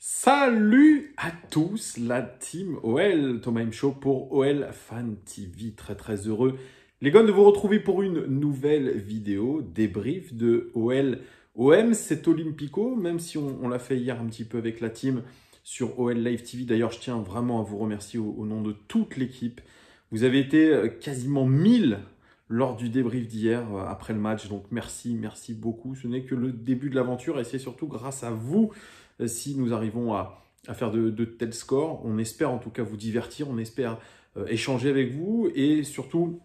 Salut à tous, la team OL, Thomas M Show pour OL Fan TV. Très heureux, les gars, de vous retrouver pour une nouvelle vidéo débrief de OL OM. C'est Olympico, même si on l'a fait hier un petit peu avec la team sur OL Live TV. D'ailleurs, je tiens vraiment à vous remercier au nom de toute l'équipe. Vous avez été quasiment 1000 lors du débrief d'hier après le match. Donc merci beaucoup. Ce n'est que le début de l'aventure et c'est surtout grâce à vous si nous arrivons à faire de tels scores. On espère en tout cas vous divertir, on espère échanger avec vous et surtout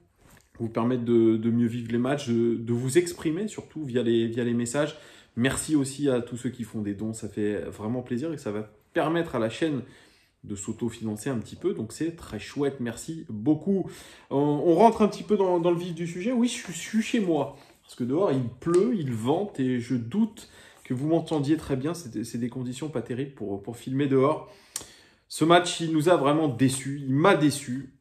vous permettre de mieux vivre les matchs, de vous exprimer surtout via les messages. Merci aussi à tous ceux qui font des dons, ça fait vraiment plaisir et ça va permettre à la chaîne de s'auto-financer un petit peu, donc c'est très chouette, merci beaucoup. On rentre un petit peu dans le vif du sujet. Oui, je suis chez moi, parce que dehors il pleut, il vente et je doute que vous m'entendiez très bien, c'est des conditions pas terribles pour filmer dehors. Ce match, il nous a vraiment déçus, il m'a déçu.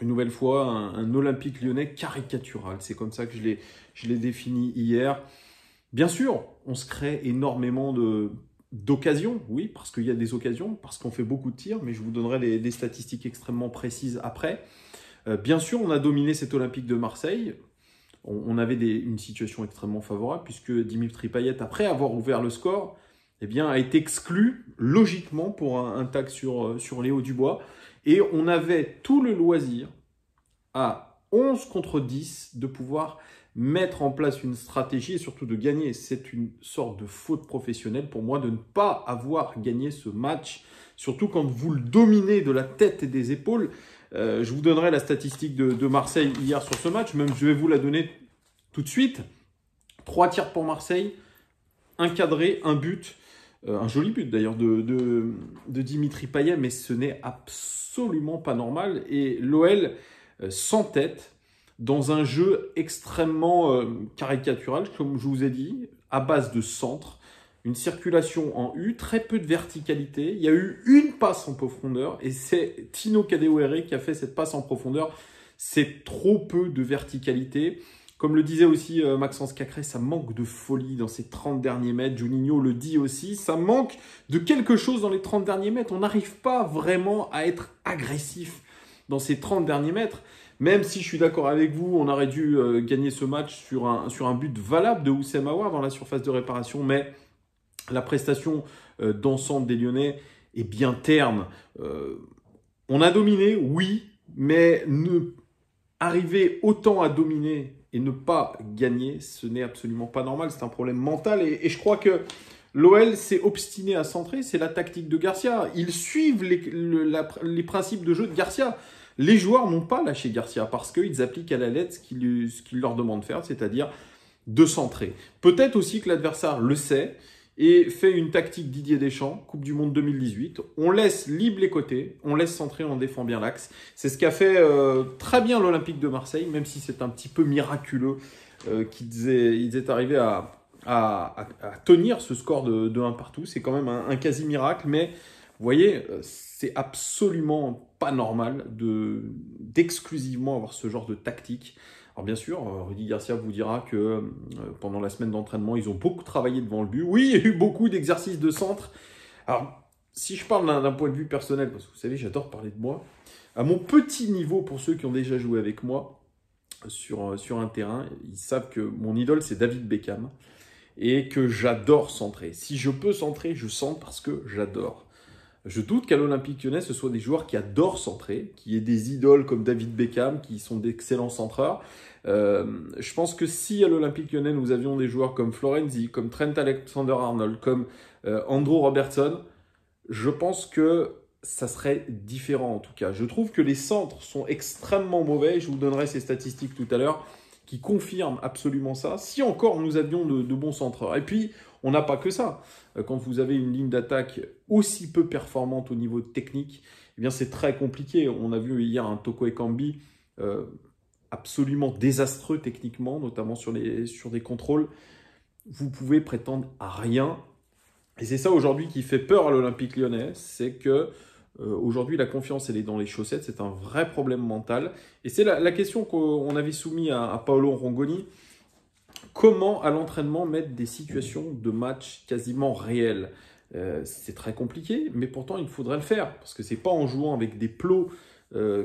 Une nouvelle fois, un Olympique Lyonnais caricatural, c'est comme ça que je l'ai défini hier. Bien sûr, on se crée énormément d'occasions, oui, parce qu'il y a des occasions, parce qu'on fait beaucoup de tirs, mais je vous donnerai des statistiques extrêmement précises après. Bien sûr, on a dominé cet Olympique de Marseille. On avait une situation extrêmement favorable, puisque Dimitri Payet, après avoir ouvert le score, eh bien, a été exclu logiquement pour un tac sur Léo Dubois. Et on avait tout le loisir, à 11 contre 10, de pouvoir mettre en place une stratégie et surtout de gagner. C'est une sorte de faute professionnelle pour moi de ne pas avoir gagné ce match, surtout quand vous le dominez de la tête et des épaules. Je vous donnerai la statistique de Marseille hier sur ce match, même je vais vous la donner tout de suite. 3 tirs pour Marseille, un cadré, un but, un joli but d'ailleurs de Dimitri Payet, mais ce n'est absolument pas normal. Et l'OL s'entête dans un jeu extrêmement caricatural, comme je vous ai dit, à base de centre, une circulation en U, très peu de verticalité. Il y a eu une passe en profondeur et c'est Tino Kadewere qui a fait cette passe en profondeur. C'est trop peu de verticalité. Comme le disait aussi Maxence Cacré, ça manque de folie dans ces 30 derniers mètres. Juninho le dit aussi, ça manque de quelque chose dans les 30 derniers mètres. On n'arrive pas vraiment à être agressif dans ces 30 derniers mètres. Même si je suis d'accord avec vous, on aurait dû gagner ce match sur un but valable de Houssem Aouar dans la surface de réparation. Mais la prestation d'ensemble des Lyonnais est bien terne. On a dominé, oui, mais arriver autant à dominer et ne pas gagner, ce n'est absolument pas normal. C'est un problème mental et je crois que l'OL s'est obstiné à centrer. C'est la tactique de Garcia. Ils suivent les principes de jeu de Garcia. Les joueurs n'ont pas lâché Garcia parce qu'ils appliquent à la lettre ce qu'il leur demande de faire, c'est-à-dire de centrer. Peut-être aussi que l'adversaire le sait et fait une tactique Didier Deschamps, Coupe du Monde 2018. On laisse libre les côtés, on laisse centrer, on défend bien l'axe. C'est ce qu'a fait très bien l'Olympique de Marseille, même si c'est un petit peu miraculeux qu'ils aient arrivé à tenir ce score de 1 partout. C'est quand même un quasi-miracle, mais vous voyez, c'est absolument pas normal d'exclusivement avoir ce genre de tactique. Alors bien sûr, Rudy Garcia vous dira que pendant la semaine d'entraînement, ils ont beaucoup travaillé devant le but. Oui, il y a eu beaucoup d'exercices de centre. Alors, si je parle d'un point de vue personnel, parce que vous savez, j'adore parler de moi, à mon petit niveau, pour ceux qui ont déjà joué avec moi sur un terrain, ils savent que mon idole, c'est David Beckham et que j'adore centrer. Si je peux centrer, je centre parce que j'adore. Je doute qu'à l'Olympique Lyonnais, ce soit des joueurs qui adorent centrer, qui aient des idoles comme David Beckham, qui sont d'excellents centreurs. Je pense que si à l'Olympique Lyonnais, nous avions des joueurs comme Florenzi, comme Trent Alexander-Arnold, comme Andrew Robertson, je pense que ça serait différent en tout cas. Je trouve que les centres sont extrêmement mauvais. Je vous donnerai ces statistiques tout à l'heure qui confirment absolument ça. Si encore nous avions de bons centreurs. Et puis, on n'a pas que ça. Quand vous avez une ligne d'attaque aussi peu performante au niveau technique, eh bien c'est très compliqué. On a vu hier un Toko Ekambi absolument désastreux techniquement, notamment sur des contrôles. Vous pouvez prétendre à rien. Et c'est ça aujourd'hui qui fait peur à l'Olympique Lyonnais, c'est que aujourd'hui la confiance elle est dans les chaussettes, c'est un vrai problème mental. Et c'est la question qu'on avait soumise à Paolo Rongoni. Comment à l'entraînement mettre des situations de match quasiment réelles? C'est très compliqué, mais pourtant il faudrait le faire, parce que c'est pas en jouant avec des plots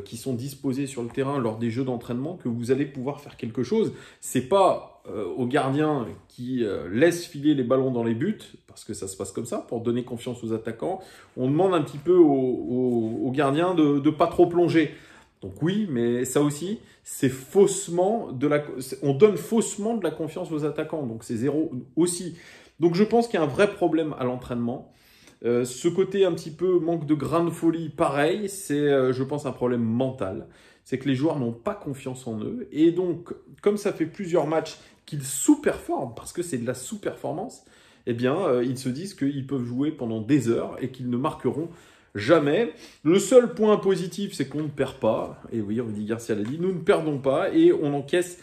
qui sont disposés sur le terrain lors des jeux d'entraînement que vous allez pouvoir faire quelque chose. C'est pas aux gardiens qui laissent filer les ballons dans les buts, parce que ça se passe comme ça, pour donner confiance aux attaquants. On demande un petit peu aux gardiens de pas trop plonger. Donc oui, mais ça aussi, c'est faussement on donne faussement de la confiance aux attaquants, donc c'est zéro aussi. Donc je pense qu'il y a un vrai problème à l'entraînement. Ce côté un petit peu manque de grain de folie, pareil, c'est je pense un problème mental. C'est que les joueurs n'ont pas confiance en eux. Et donc, comme ça fait plusieurs matchs qu'ils sous-performent, parce que c'est de la sous-performance, eh bien, ils se disent qu'ils peuvent jouer pendant des heures et qu'ils ne marqueront jamais. Le seul point positif, c'est qu'on ne perd pas. Et oui, Rudy Garcia l'a dit, nous ne perdons pas et on encaisse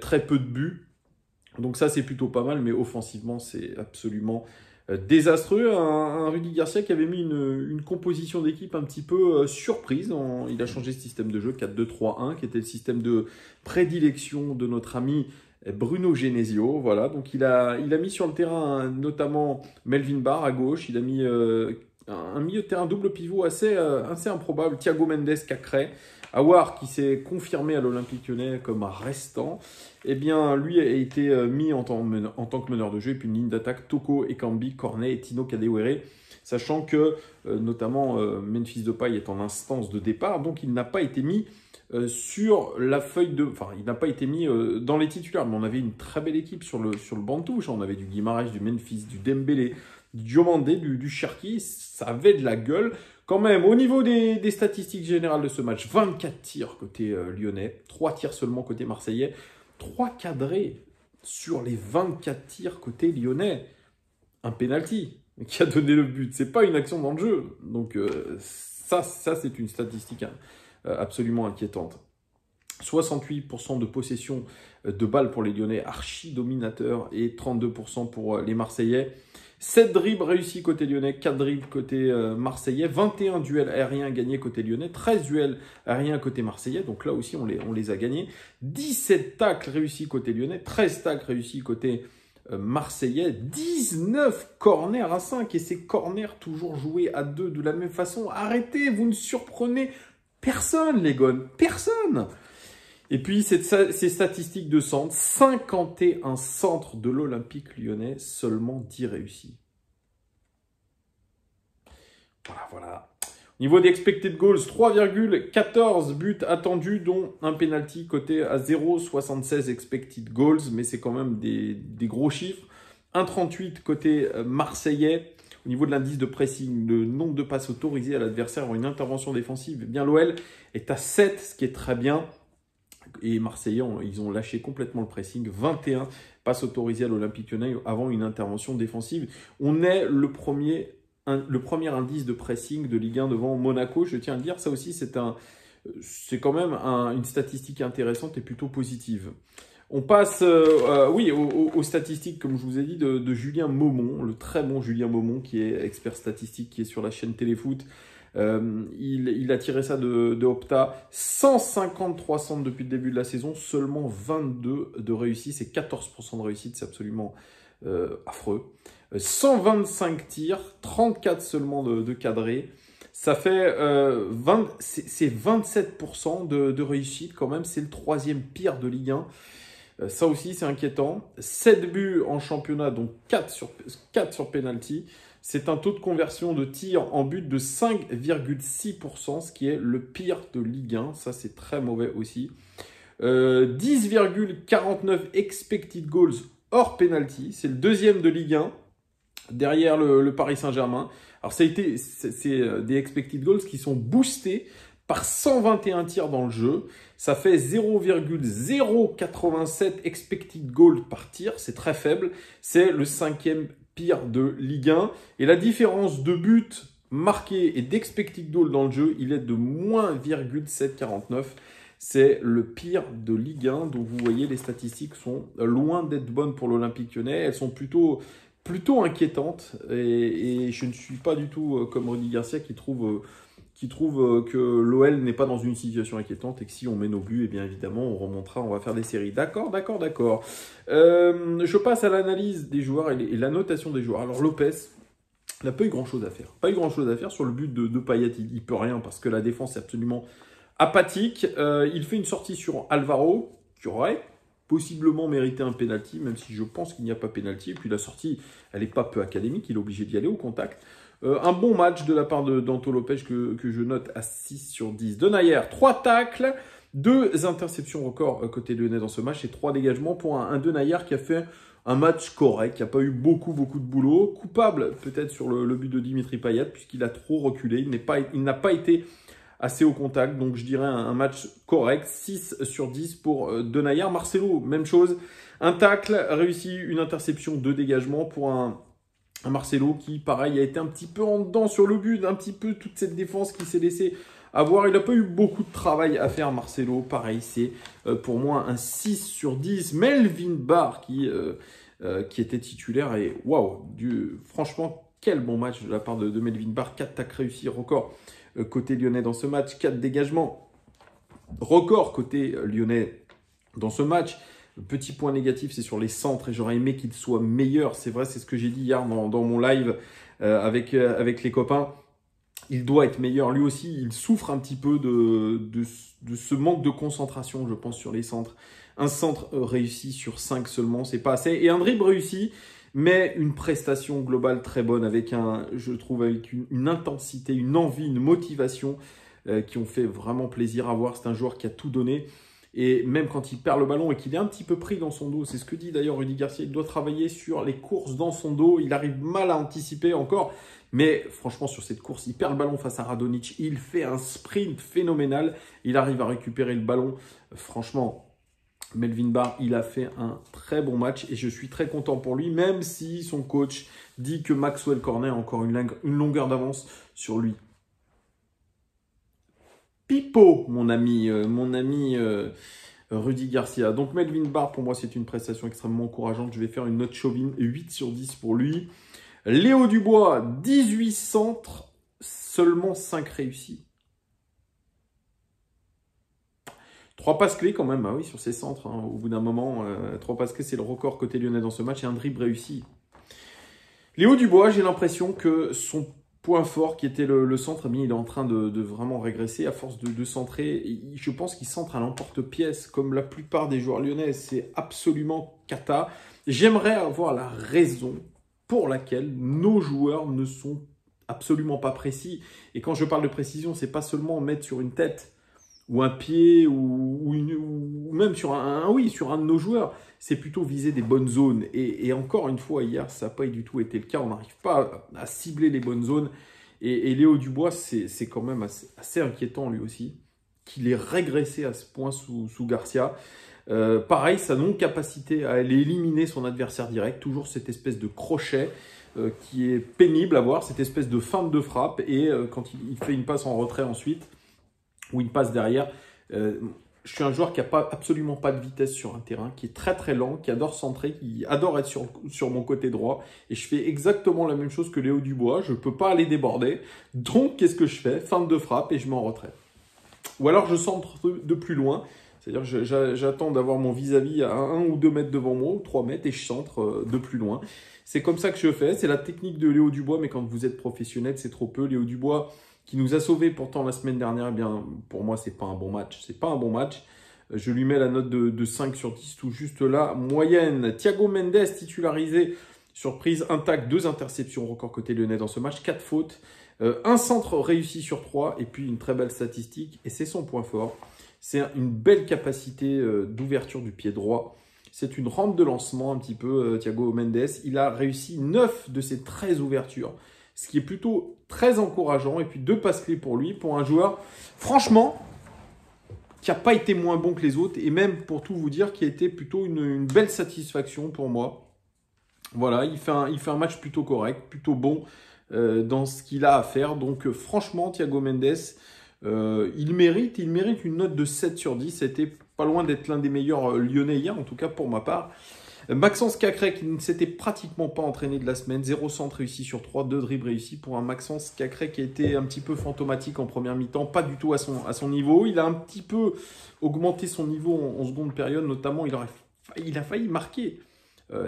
très peu de buts. Donc ça, c'est plutôt pas mal, mais offensivement, c'est absolument désastreux. Un Rudy Garcia qui avait mis une composition d'équipe un petit peu surprise. Il a changé ce système de jeu 4-2-3-1, qui était le système de prédilection de notre ami Bruno Genesio. Voilà, donc il a mis sur le terrain notamment Melvin Barr à gauche. Il a mis un milieu de terrain double pivot assez improbable. Thiago Mendes Cacré. Aouar, qui s'est confirmé à l'Olympique Lyonnais comme restant, eh bien, lui a été mis en tant que meneur de jeu. Et puis une ligne d'attaque, Toko Ekambi, Cornet et Tino Kadewere. Sachant que, notamment, Memphis Depay est en instance de départ. Donc, il n'a pas été mis sur la feuille de... Enfin, il n'a pas été mis dans les titulaires. Mais on avait une très belle équipe sur le banc de touche. On avait du Guimaraes, du Memphis, du Dembélé, du Diomandé, du Cherki. Ça avait de la gueule. Quand même, au niveau des statistiques générales de ce match, 24 tirs côté lyonnais, 3 tirs seulement côté marseillais, 3 cadrés sur les 24 tirs côté lyonnais. Un penalty qui a donné le but. C'est pas une action dans le jeu. Donc ça c'est une statistique absolument inquiétante. 68% de possession de balles pour les Lyonnais, archi dominateur, et 32% pour les Marseillais. 7 dribbles réussis côté lyonnais, 4 dribbles côté marseillais, 21 duels aériens gagnés côté lyonnais, 13 duels aériens côté marseillais, donc là aussi on les a gagnés. 17 tacles réussis côté lyonnais, 13 tacles réussis côté marseillais, 19 corners à 5, et ces corners toujours joués à 2 de la même façon. Arrêtez, vous ne surprenez personne les gars, personne. Et puis, ces statistiques de centre, 51 centres de l'Olympique Lyonnais, seulement 10 réussis. Voilà. Au niveau des expected goals, 3,14 buts attendus, dont un penalty coté à 0,76 expected goals, mais c'est quand même des gros chiffres. 1,38 côté marseillais. Au niveau de l'indice de pressing, le nombre de passes autorisées à l'adversaire avant une intervention défensive, eh bien l'OL est à 7, ce qui est très bien. Et Marseillais, ils ont lâché complètement le pressing. 21 passes autorisées à l'Olympique Lyonnais avant une intervention défensive. On est le premier indice de pressing de Ligue 1 devant Monaco. Je tiens à le dire, ça aussi, c'est quand même une statistique intéressante et plutôt positive. On passe aux statistiques, comme je vous ai dit, de Julien Maumont, le très bon Julien Maumont, qui est expert statistique, qui est sur la chaîne Téléfoot. Il a tiré ça de Opta. 153 centres depuis le début de la saison, seulement 22 de réussite, c'est 14% de réussite, c'est absolument affreux. 125 tirs, 34 seulement de cadrés. Ça fait c'est 27% de réussite quand même, c'est le 3e pire de Ligue 1. Ça aussi, c'est inquiétant. 7 buts en championnat, donc 4 sur penalty. C'est un taux de conversion de tir en but de 5,6%, ce qui est le pire de Ligue 1. Ça, c'est très mauvais aussi. 10,49 expected goals hors penalty. C'est le 2e de Ligue 1, derrière le Paris Saint-Germain. Alors, c'est des expected goals qui sont boostés par 121 tirs dans le jeu. Ça fait 0,087 expected goals par tir. C'est très faible. C'est le 5e pire de Ligue 1. Et la différence de buts marqués et d'expected goals dans le jeu, il est de moins 749. C'est le pire de Ligue 1. Donc vous voyez, les statistiques sont loin d'être bonnes pour l'Olympique Lyonnais. Elles sont plutôt inquiétantes. Et je ne suis pas du tout comme Rudy Garcia qui trouve que l'OL n'est pas dans une situation inquiétante et que si on met nos buts, eh bien évidemment, on remontera, on va faire des séries. D'accord. Je passe à l'analyse des joueurs et la notation des joueurs. Alors Lopez, Il n'a pas eu grand-chose à faire. Pas eu grand-chose à faire sur le but de Payet. Il ne peut rien parce que la défense est absolument apathique. Il fait une sortie sur Alvaro qui aurait possiblement mérité un penalty, même si je pense qu'il n'y a pas penalty. Et puis la sortie, elle n'est pas peu académique. Il est obligé d'y aller au contact. Un bon match de la part d'Anto Lopez que je note à 6 sur 10. Denayer, 3 tacles, 2 interceptions record côté lyonnais dans ce match et 3 dégagements pour un Denayer qui a fait un match correct, qui n'a pas eu beaucoup de boulot. Coupable peut-être sur le but de Dimitri Payet puisqu'il a trop reculé. Il n'a pas été assez au contact. Donc je dirais un match correct. 6 sur 10 pour Denayer. Marcelo, même chose. Un tacle réussi, une interception, 2 dégagements pour un Marcelo qui, pareil, a été un petit peu en dedans sur le but. Un petit peu toute cette défense qui s'est laissée avoir. Il n'a pas eu beaucoup de travail à faire, Marcelo. Pareil, c'est pour moi un 6 sur 10. Melvin Barr qui était titulaire. Et waouh, franchement, quel bon match de la part de Melvin Barr. 4 tacles réussis, record côté lyonnais dans ce match. 4 dégagements, record côté lyonnais dans ce match. Le petit point négatif, c'est sur les centres et j'aurais aimé qu'il soit meilleur. C'est vrai, c'est ce que j'ai dit hier dans mon live avec les copains. Il doit être meilleur. Lui aussi, il souffre un petit peu de ce manque de concentration, je pense, sur les centres. Un centre réussi sur 5 seulement, c'est pas assez. Et un dribble réussi, mais une prestation globale très bonne avec je trouve, avec une intensité, une envie, une motivation qui ont fait vraiment plaisir à voir. C'est un joueur qui a tout donné. Et même quand il perd le ballon et qu'il est un petit peu pris dans son dos, c'est ce que dit d'ailleurs Rudy Garcia, il doit travailler sur les courses dans son dos. Il arrive mal à anticiper encore. Mais franchement, sur cette course, il perd le ballon face à Radonjic. Il fait un sprint phénoménal. Il arrive à récupérer le ballon. Franchement, Melvin Barr, il a fait un très bon match. Et je suis très content pour lui, même si son coach dit que Maxwell Cornet a encore une longueur d'avance sur lui. Pipo, mon ami Rudy Garcia. Donc Melvin Barr, pour moi, c'est une prestation extrêmement encourageante. Je vais faire une note chauvine, 8 sur 10 pour lui. Léo Dubois, 18 centres, seulement 5 réussis. 3 passes clés quand même, ah oui, sur ces centres. Hein, au bout d'un moment, 3 passes clés, c'est le record côté lyonnais dans ce match et un dribble réussi. Léo Dubois, j'ai l'impression que son point fort qui était le centre, il est en train de vraiment régresser à force de centrer. Je pense qu'il centre à l'emporte-pièce comme la plupart des joueurs lyonnais. C'est absolument cata. J'aimerais avoir la raison pour laquelle nos joueurs ne sont absolument pas précis. Et quand je parle de précision, c'est pas seulement mettre sur une tête ou un pied ou même sur sur un de nos joueurs. C'est plutôt viser des bonnes zones. Et encore une fois, hier, ça n'a pas du tout été le cas. On n'arrive pas à cibler les bonnes zones. Et Léo Dubois, c'est quand même assez inquiétant lui aussi, qu'il ait régressé à ce point sous Garcia. Pareil, sa non-capacité à aller éliminer son adversaire direct. Toujours cette espèce de crochet qui est pénible à voir. Cette espèce de feinte de frappe. Et quand il fait une passe en retrait ensuite, ou une passe derrière, je suis un joueur qui n'a absolument pas de vitesse sur un terrain, qui est très très lent, qui adore centrer, qui adore être sur mon côté droit. Et je fais exactement la même chose que Léo Dubois. Je ne peux pas aller déborder. Donc, qu'est-ce que je fais? Feinte de frappe et je mets en retrait. Ou alors, je centre de plus loin. C'est-à-dire que j'attends d'avoir mon vis-à-vis à 1 ou 2 mètres devant moi, ou 3 mètres, et je centre de plus loin. C'est comme ça que je fais. C'est la technique de Léo Dubois, mais quand vous êtes professionnel, c'est trop peu. Léo Dubois, qui nous a sauvés pourtant la semaine dernière, eh bien, pour moi, c'est pas un bon match. C'est pas un bon match. Je lui mets la note de 5 sur 10, tout juste là, moyenne. Thiago Mendes, titularisé, surprise, un tacle, 2 interceptions, record côté lyonnais dans ce match, 4 fautes, un centre réussi sur 3, et puis une très belle statistique, et c'est son point fort. C'est une belle capacité d'ouverture du pied droit. C'est une rampe de lancement un petit peu, Thiago Mendes. Il a réussi 9 de ses 13 ouvertures, ce qui est plutôt très encourageant. Et puis 2 passes clés pour lui, pour un joueur, franchement, qui n'a pas été moins bon que les autres. Et même, pour tout vous dire, qui a été plutôt une belle satisfaction pour moi. Voilà, il fait un match plutôt correct, plutôt bon dans ce qu'il a à faire. Donc franchement, Thiago Mendes, il mérite une note de 7 sur 10. C'était pas loin d'être l'un des meilleurs lyonnais hier, en tout cas pour ma part. Maxence Cacré qui ne s'était pratiquement pas entraîné de la semaine, 0 centre réussi sur 3, 2 dribbles réussis pour un Maxence Cacré qui a été un petit peu fantomatique en première mi-temps, pas du tout à son niveau. Il a un petit peu augmenté son niveau en seconde période, notamment il a failli marquer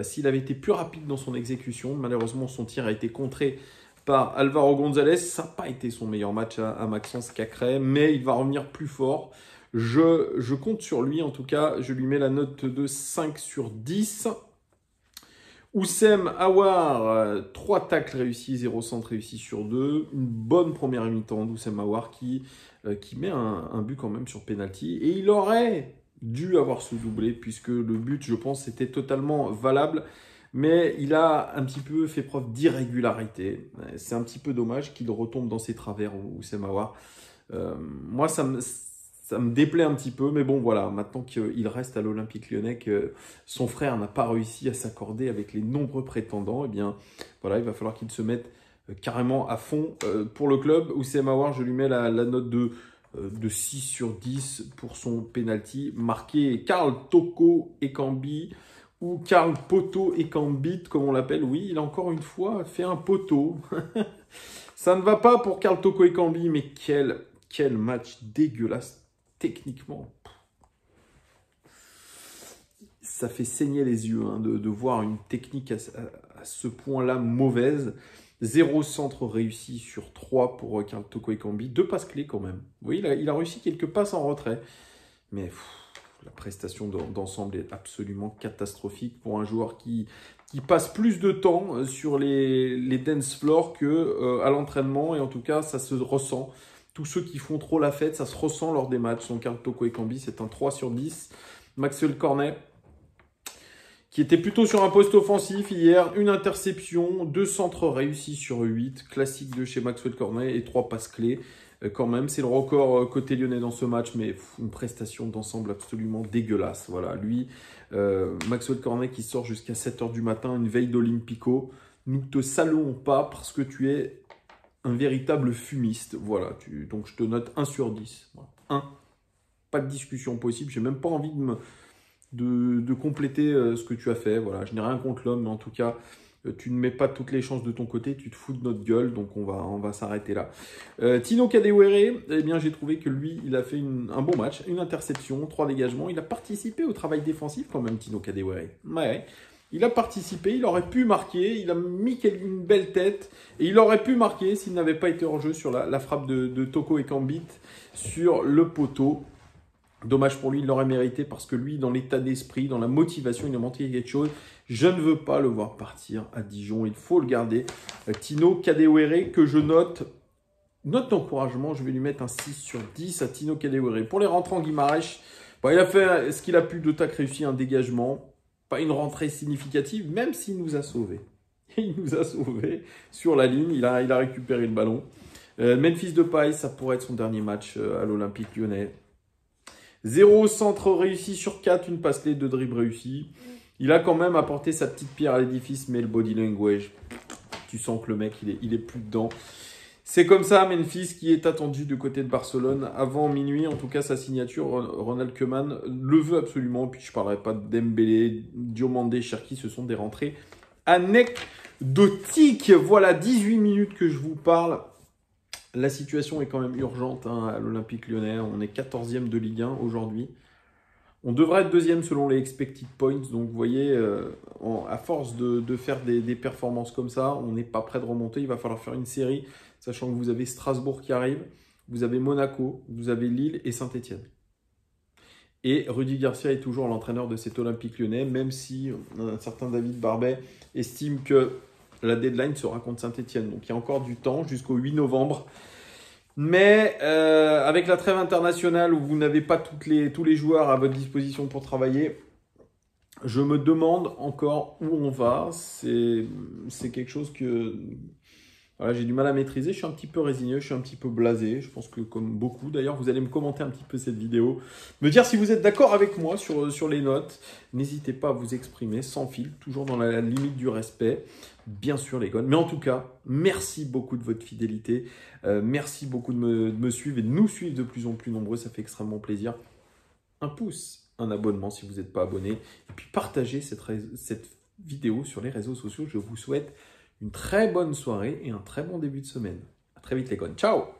s'il avait été plus rapide dans son exécution. Malheureusement, son tir a été contré par Alvaro González. Ça n'a pas été son meilleur match à Maxence Cacré, mais il va revenir plus fort. Je compte sur lui, en tout cas, je lui mets la note de 5 sur 10. Oussem Aouar, 3 tacles réussis, 0 centre réussi sur 2. Une bonne première mi-temps d'Oussem Aouar qui met un but quand même sur penalty. Et il aurait dû avoir ce doublé puisque le but, je pense, était totalement valable. Mais il a un petit peu fait preuve d'irrégularité. C'est un petit peu dommage qu'il retombe dans ses travers, Oussem Aouar. Moi, ça me déplaît un petit peu, mais bon, voilà, maintenant qu'il reste à l'Olympique Lyonnais, que son frère n'a pas réussi à s'accorder avec les nombreux prétendants, eh bien, voilà, il va falloir qu'il se mette carrément à fond pour le club. Oussem Aouar, je lui mets la note de 6 sur 10 pour son penalty marqué Karl Toko Ekambi, ou Karl Poto Ekambit, comme on l'appelle. Oui, il a encore une fois fait un poteau. Ça ne va pas pour Karl Toko Ekambi, mais quel match dégueulasse techniquement. Ça fait saigner les yeux hein, de voir une technique à ce point-là mauvaise. 0 centre réussi sur 3 pour Karl Toko Ekambi. 2 passes clés quand même. Oui, il a réussi quelques passes en retrait. Mais la prestation d'ensemble est absolument catastrophique pour un joueur qui passe plus de temps sur les dance floors qu'à l'entraînement. Et en tout cas, ça se ressent. Tous ceux qui font trop la fête, ça se ressent lors des matchs. Donc, Karl Toko Ekambi, c'est un 3 sur 10. Maxwell Cornet, qui était plutôt sur un poste offensif hier. Une interception, 2 centres réussis sur 8. Classique de chez Maxwell Cornet et 3 passes clés. Quand même, c'est le record côté lyonnais dans ce match, mais une prestation d'ensemble absolument dégueulasse. Voilà, lui, Maxwell Cornet qui sort jusqu'à 7 h du matin, une veille d'Olympico. Nous ne te saluons pas parce que tu es un véritable fumiste. Voilà, donc je te note 1 sur 10. Voilà. 1. Pas de discussion possible. J'ai même pas envie de compléter ce que tu as fait. Voilà, je n'ai rien contre l'homme, mais en tout cas, tu ne mets pas toutes les chances de ton côté, tu te fous de notre gueule, donc on va s'arrêter là. Tino Kadewere, eh bien j'ai trouvé que lui, il a fait un bon match, une interception, 3 dégagements. Il a participé au travail défensif quand même, Tino Kadewere. Ouais. Il a participé, il aurait pu marquer, il a mis une belle tête, et il aurait pu marquer s'il n'avait pas été hors jeu sur la frappe de Toko Ekambi sur le poteau. Dommage pour lui, il l'aurait mérité parce que lui, dans l'état d'esprit, dans la motivation, il a manqué quelque chose. Je ne veux pas le voir partir à Dijon, il faut le garder. Tino Kadewere, que je note d'encouragement, je vais lui mettre un 6 sur 10 à Tino Kadewere. Pour les rentrants Guimarães, il a fait ce qu'il a pu de tac réussi, un dégagement. Pas une rentrée significative, même s'il nous a sauvés. Il nous a sauvés sur la ligne, il a récupéré le ballon. Memphis Depay, ça pourrait être son dernier match à l'Olympique Lyonnais. 0 centre réussi sur 4, une passe clé, 2 dribbles réussis. Il a quand même apporté sa petite pierre à l'édifice, mais le body language, tu sens que le mec, il est plus dedans. C'est comme ça, Memphis, qui est attendu du côté de Barcelone avant minuit. En tout cas, sa signature, Ronald Koeman le veut absolument. Puis je ne parlerai pas de Dembélé, Diomandé, Cherki, ce sont des rentrées anecdotiques. Voilà, 18 minutes que je vous parle. La situation est quand même urgente hein, à l'Olympique Lyonnais. On est 14e de Ligue 1 aujourd'hui. On devrait être 2e selon les expected points. Donc, vous voyez, à force de faire des performances comme ça, on n'est pas prêt de remonter. Il va falloir faire une série, sachant que vous avez Strasbourg qui arrive, vous avez Monaco, vous avez Lille et Saint-Etienne. Et Rudy Garcia est toujours l'entraîneur de cet Olympique Lyonnais, même si un certain David Barbet estime que la deadline sera contre Saint-Etienne. Donc, il y a encore du temps jusqu'au 8 novembre. Mais avec la trêve internationale où vous n'avez pas tous les joueurs à votre disposition pour travailler, je me demande encore où on va. C'est quelque chose que voilà, j'ai du mal à maîtriser. Je suis un petit peu résigné, je suis un petit peu blasé. Je pense que comme beaucoup, d'ailleurs, vous allez me commenter un petit peu cette vidéo. Me dire si vous êtes d'accord avec moi sur les notes. N'hésitez pas à vous exprimer sans fil, toujours dans la limite du respect. Bien sûr, les gars. Mais en tout cas, merci beaucoup de votre fidélité. Merci beaucoup de me suivre et de nous suivre de plus en plus nombreux. Ça fait extrêmement plaisir. Un pouce, un abonnement si vous n'êtes pas abonné. Et puis partagez cette vidéo sur les réseaux sociaux. Je vous souhaite une très bonne soirée et un très bon début de semaine. À très vite les gars. Ciao!